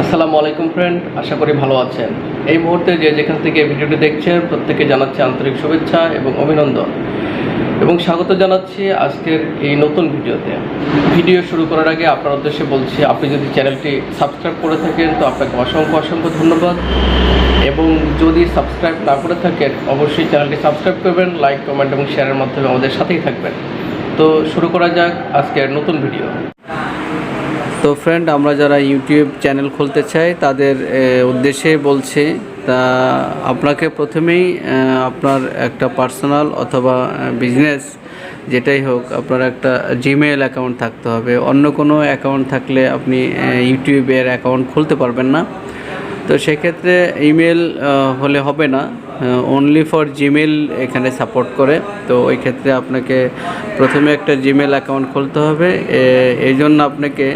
আসসালামু আলাইকুম ফ্রেন্ড, আশা করি ভালো আছেন। এই মুহূর্তে যে যেখান থেকে ভিডিওটি দেখছেন প্রত্যেকে জানাচ্ছি আন্তরিক শুভেচ্ছা এবং অভিনন্দন এবং স্বাগত জানাচ্ছি আজকের এই নতুন ভিডিওতে। ভিডিও শুরু করার আগে আপনার উদ্দেশ্যে বলছি, আপনি যদি চ্যানেলটি সাবস্ক্রাইব করে থাকেন তো আপনাকে অসংখ্য অসংখ্য ধন্যবাদ, এবং যদি সাবস্ক্রাইব না করে থাকেন অবশ্যই চ্যানেলটি সাবস্ক্রাইব করবেন, লাইক, কমেন্ট এবং শেয়ারের মাধ্যমে আমাদের সাথেই থাকবেন। তো শুরু করা যাক আজকের নতুন ভিডিও। তো ফ্রেন্ড, আমরা যারা ইউটিউব চ্যানেল খুলতে চাই তাদের উদ্দেশ্যে বলছি, তা আপনাকে প্রথমেই আপনার একটা পার্সোনাল অথবা বিজনেস যেটাই হোক, আপনার একটা জিমেইল অ্যাকাউন্ট থাকতে হবে। অন্য কোনো অ্যাকাউন্ট থাকলে আপনি ইউটিউবের অ্যাকাউন্ট খুলতে পারবেন না। তো সেক্ষেত্রে ইমেল হলে হবে না, অনলি ফর জিমেল এখানে সাপোর্ট করে। তো ওই ক্ষেত্রে আপনাকে প্রথমে একটা জিমেল অ্যাকাউন্ট খুলতে হবে। এই জন্য আপনাকে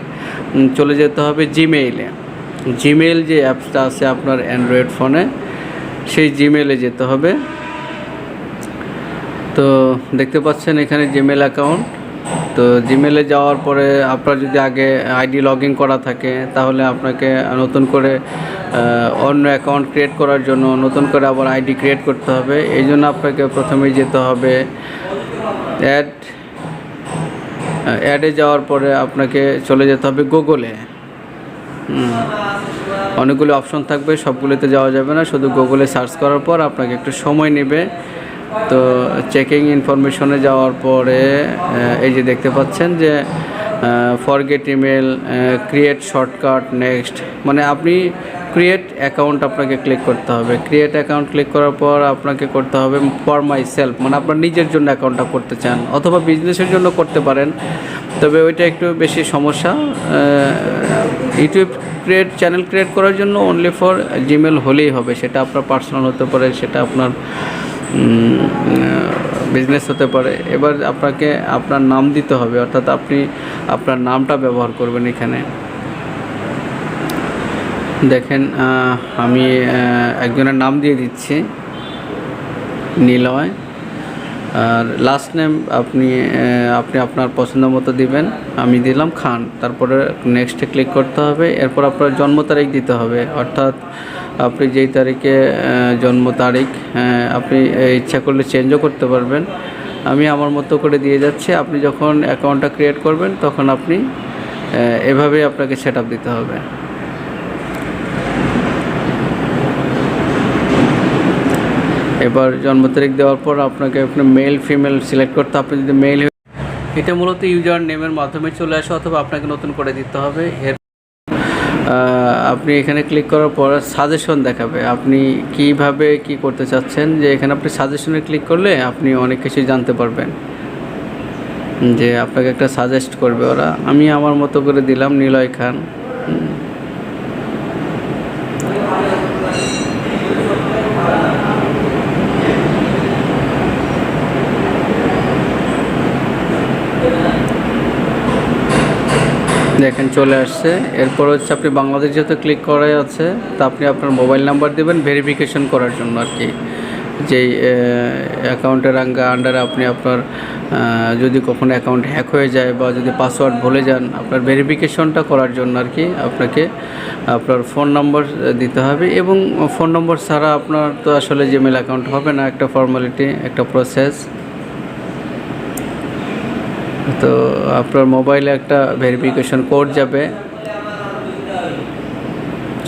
চলে যেতে হবে জিমেইলে। জিমেইল যে অ্যাপসটা আছে আপনার অ্যান্ড্রয়েড ফোনে, সেই জিমেইলে যেতে হবে। তো দেখতে পাচ্ছেন এখানে জিমেল অ্যাকাউন্ট। তো জিমেলে যাওয়ার পরে আপনার যদি আগে আইডি লগ ইন করা থাকে তাহলে আপনাকে নতুন করে অন্য অ্যাকাউন্ট ক্রিয়েট করার জন্য নতুন করে আবার আইডি ক্রিয়েট করতে হবে। এই জন্য আপনাকে প্রথমেই যেতে হবে অ্যাডে। যাওয়ার পরে আপনাকে চলে যেতে হবে গুগলে। অনেকগুলো অপশন থাকবে, সবগুলোতে যাওয়া যাবে না, শুধু গুগলে সার্চ করার পর আপনাকে একটু সময় নেবে। তো চেকিং ইনফরমেশনে যাওয়ার পরে এই যে দেখতে পাচ্ছেন যে forget email, create shortcut, next, মানে আপনি ক্রিয়েট অ্যাকাউন্ট আপনাকে ক্লিক করতে হবে। ক্রিয়েট অ্যাকাউন্ট ক্লিক করার পর আপনাকে করতে হবে ফর মাই সেলফ, মানে আপনার নিজের জন্য অ্যাকাউন্টটা করতে চান অথবা বিজনেসের জন্য করতে পারেন, তবে ওইটা একটু বেশি সমস্যা। ইউটিউব চ্যানেল ক্রিয়েট করার জন্য অনলি ফর জিমেল হলেই হবে। সেটা আপনার পার্সোনাল হতে পারে, সেটা আপনার বিজনেস হতে পারে। এবার আপনাকে আপনার নাম দিতে হবে, অর্থাৎ আপনি আপনার নামটা ব্যবহার করবেন এখানে। দেখেন আমি একজনের নাম দিয়ে দিচ্ছি, নিলয়। আর লাস্ট নেম আপনি আপনার পছন্দ মতো দিবেন। আমি দিলাম খান। তারপরে নেক্সটে ক্লিক করতে হবে। এরপর আপনার জন্ম তারিখ দিতে হবে, অর্থাৎ আপনি যেই তারিখে জন্ম তারিখ, আপনি ইচ্ছা করলে চেঞ্জও করতে পারবেন। আমি আমার মতো করে দিয়ে যাচ্ছি। আপনি যখন অ্যাকাউন্টটা ক্রিয়েট করবেন তখন আপনি এভাবেই আপনাকে সেট আপ দিতে হবে। এবার জন্ম তারিখ দেওয়ার পর আপনাকে আপনার মেল ফিমেল সিলেক্ট করতে। আপনি যদি মেল, এটা মূলত ইউজার নেমের মাধ্যমে চলে আসে অথবা আপনাকে নতুন করে দিতে হবে। এর আপনি এখানে ক্লিক করার পর সাজেশন দেখাবে আপনি কিভাবে কি করতে চাচ্ছেন। যে এখানে আপনি সাজেশনে ক্লিক করলে আপনি অনেক কিছু জানতে পারবেন, যে আপনাকে একটা সাজেস্ট করবে ওরা। আমি আমার মতো করে দিলাম নিলয় খান। দেখেন চলে আসছে। এরপর হচ্ছে আপনি বাংলাদেশ যেহেতু ক্লিক করাই আছে, তা আপনি আপনার মোবাইল নাম্বার দেবেন ভেরিফিকেশন করার জন্য আর কি। যেই অ্যাকাউন্টের আন্ডারে আপনি আপনার যদি কখনো অ্যাকাউন্ট হ্যাক হয়ে যায় বা যদি পাসওয়ার্ড ভুলে যান, আপনার ভেরিফিকেশনটা করার জন্য আর কি আপনাকে আপনার ফোন নম্বর দিতে হবে। এবং ফোন নম্বর ছাড়া আপনার তো আসলে জিমেল অ্যাকাউন্ট হবে না, একটা ফর্মালিটি, একটা প্রসেস। তো আপনার মোবাইলে একটা ভেরিফিকেশন কোড যাবে,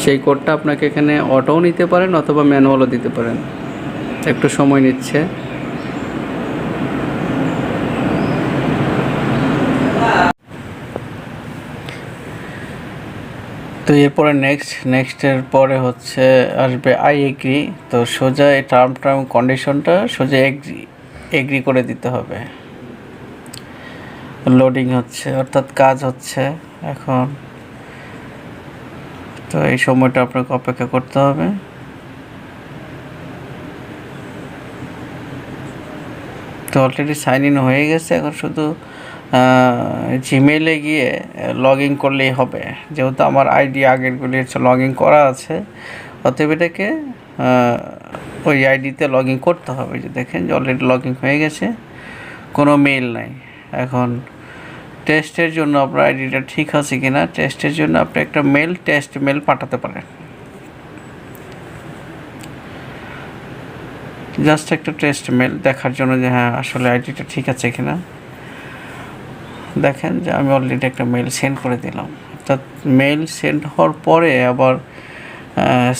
সেই কোডটা আপনাকে এখানে অটোও নিতে পারেন অথবা ম্যানুয়ালও দিতে পারেন। একটু সময় নিচ্ছে। তো এরপরে নেক্সটের পরে হচ্ছে আসবে আই এগ্রি। তো সোজা এই টার্ম কন্ডিশনটা সোজা এগ্রি করে দিতে হবে। লোডিং হচ্ছে, অর্থাৎ কাজ হচ্ছে এখন। তো এই সময়টা আপনাকে অপেক্ষা করতে হবে। তো অলরেডি সাইন ইন হয়ে গেছে, এখন শুধু জিমেইলে গিয়ে লগ ইন করলেই হবে। যেহেতু আমার আইডি আগেরগুলি হচ্ছে লগ ইন করা আছে, অতএব এটাকে ওই আইডিতে লগ ইন করতে হবে। যে দেখেন যে অলরেডি লগ ইন হয়ে গেছে, কোনো মেইল নাই। এখন টেস্টের জন্য আপনার আইডিটা ঠিক আছে কিনা টেস্টের জন্য আপনি একটা টেস্ট মেল পাঠাতে পারেন। জাস্ট একটা টেস্ট মেল দেখার জন্য যে হ্যাঁ আসলে আইডিটা ঠিক আছে কিনা। দেখেন যে আমি অলরেডি একটা মেল সেন্ড করে দিলাম, অর্থাৎ মেল সেন্ড হওয়ার পরে আবার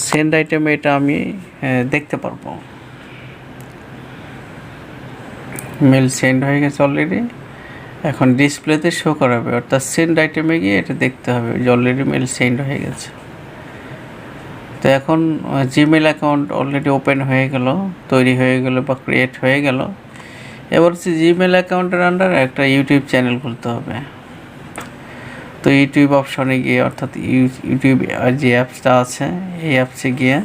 সেন্ড আইটেমে এটা আমি দেখতে পারবো। মেল সেন্ড হয়ে গেছে অলরেডি, এখন ডিসপ্লেতে শো করাবে, অর্থাৎ সেন্ড আইটেমে গিয়ে এটা দেখতে হবে যে অলরেডি মেল সেন্ড হয়ে গেছে। তো এখন জিমেল অ্যাকাউন্ট অলরেডি ওপেন হয়ে গেল, তৈরি হয়ে গেল বা ক্রিয়েট হয়ে গেল। এবার হচ্ছে জিমেল অ্যাকাউন্টের আন্ডারে একটা ইউটিউব চ্যানেল খুলতে হবে। তো ইউটিউব অপশনে গিয়ে, অর্থাৎ ইউটিউব যে অ্যাপসটা আছে এই অ্যাপসে গিয়ে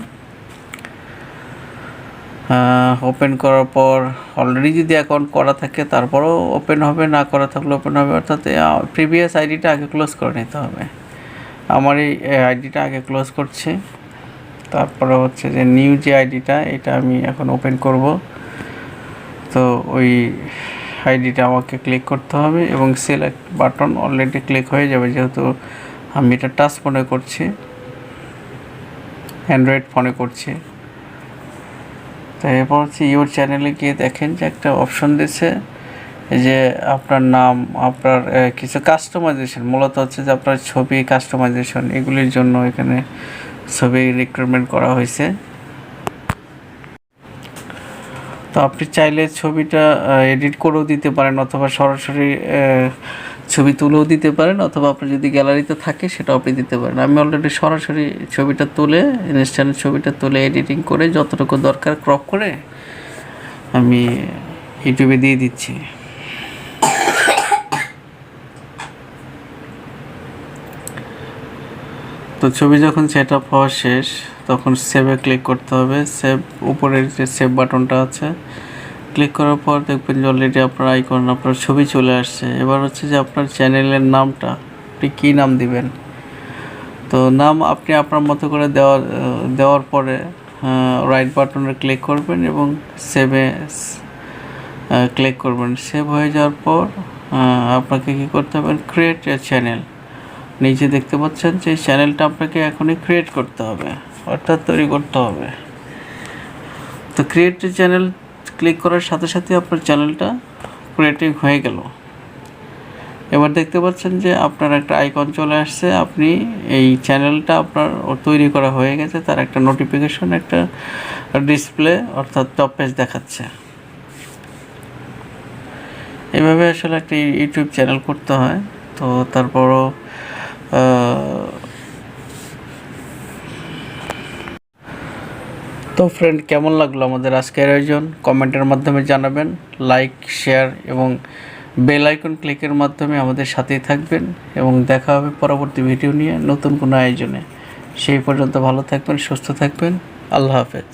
ওপেন করার পর অলরেডি যদি অ্যাকাউন্ট করা থাকে তারপরেও ওপেন হবে, না করা থাকলে ওপেন হবে, অর্থাৎ প্রিভিয়াস আইডিটা আগে ক্লোজ করে নিতে হবে। আমার এই আইডিটা আগে ক্লোজ করছি, তারপরে হচ্ছে যে নিউ যে আইডিটা এটা আমি এখন ওপেন করব। তো ওই আইডিটা আমাকে ক্লিক করতে হবে এবং সিলেক্ট বাটন অলরেডি ক্লিক হয়ে যাবে, যেহেতু আমি এটা টাচ ফোনে করছি, অ্যান্ড্রয়েড ফোনে করছি। তো এরপর হচ্ছে ইউর চ্যানেলে গিয়ে দেখেন যে একটা অপশন দিচ্ছে যে আপনার নাম, আপনার কিছু কাস্টমাইজেশন, মূলত হচ্ছে যে আপনার ছবি কাস্টমাইজেশন, এগুলির জন্য এখানে ছবি রিক্রুটমেন্ট করা হয়েছে। তো আপনি চাইলে ছবিটা এডিট করেও দিতে পারেন, অথবা সরাসরি ছবি তুলেও দিতে পারেন, অথবা আপনি যদি গ্যালারিতে থাকে সেটাও আপনি দিতে পারেন। আমি অলরেডি সরাসরি ছবিটা তুলে, ইনস্ট্যান্ট ছবিটা তুলে এডিটিং করে যতটুকু দরকার ক্রপ করে আমি ইউটিউবে দিয়ে দিচ্ছি। তো ছবি যখন সেট আপ হওয়া শেষ তখন সেভে ক্লিক করতে হবে। সেভ, উপরের যে সেভ বাটনটা আছে ক্লিক করার পর দেখবেন যে অলরেডি আপনার আইকন, আপনার ছবি চলে আসছে। এবার হচ্ছে যে আপনার চ্যানেলের নামটা আপনি কী নাম দিবেন। তো নাম আপনি আপনার মতো করে দেওয়ার পরে রাইট বাটনে ক্লিক করবেন এবং সেভে ক্লিক করবেন। সেভ হয়ে যাওয়ার পর আপনাকে কী করতে হবে, ক্রিয়েট এ চ্যানেল। নিচে দেখতে পাচ্ছেন যে চ্যানেলটা আপনাকে এখনই ক্রিয়েট করতে হবে, অর্থাৎ তৈরি করতে হবে। তো ক্রিয়েট এ চ্যানেল ক্লিক করার সাথে সাথে আপনার চ্যানেলটা ক্রিয়েটিং হয়ে গেল। এবার দেখতে পাচ্ছেন যে আপনার একটা আইকন চলে আসছে, আপনি এই চ্যানেলটা আপনার তৈরি করা হয়ে গেছে, তার একটা নোটিফিকেশন, একটা ডিসপ্লে, অর্থাৎ টপ পেজ দেখাচ্ছে। এভাবে আসলে একটা ইউটিউব চ্যানেল করতে হয়। তো তারপরও তো ফ্রেন্ড, কেমন লাগলো আমাদের আজকের আয়োজন কমেন্টের মাধ্যমে জানাবেন। লাইক, শেয়ার এবং বেল আইকন ক্লিকের মাধ্যমে আমাদের সাথেই থাকবেন এবং দেখা হবে পরবর্তী ভিডিও নিয়ে নতুন কোনো আয়োজনে। সেই পর্যন্ত ভালো থাকবেন, সুস্থ থাকবেন। আল্লাহ হাফেজ।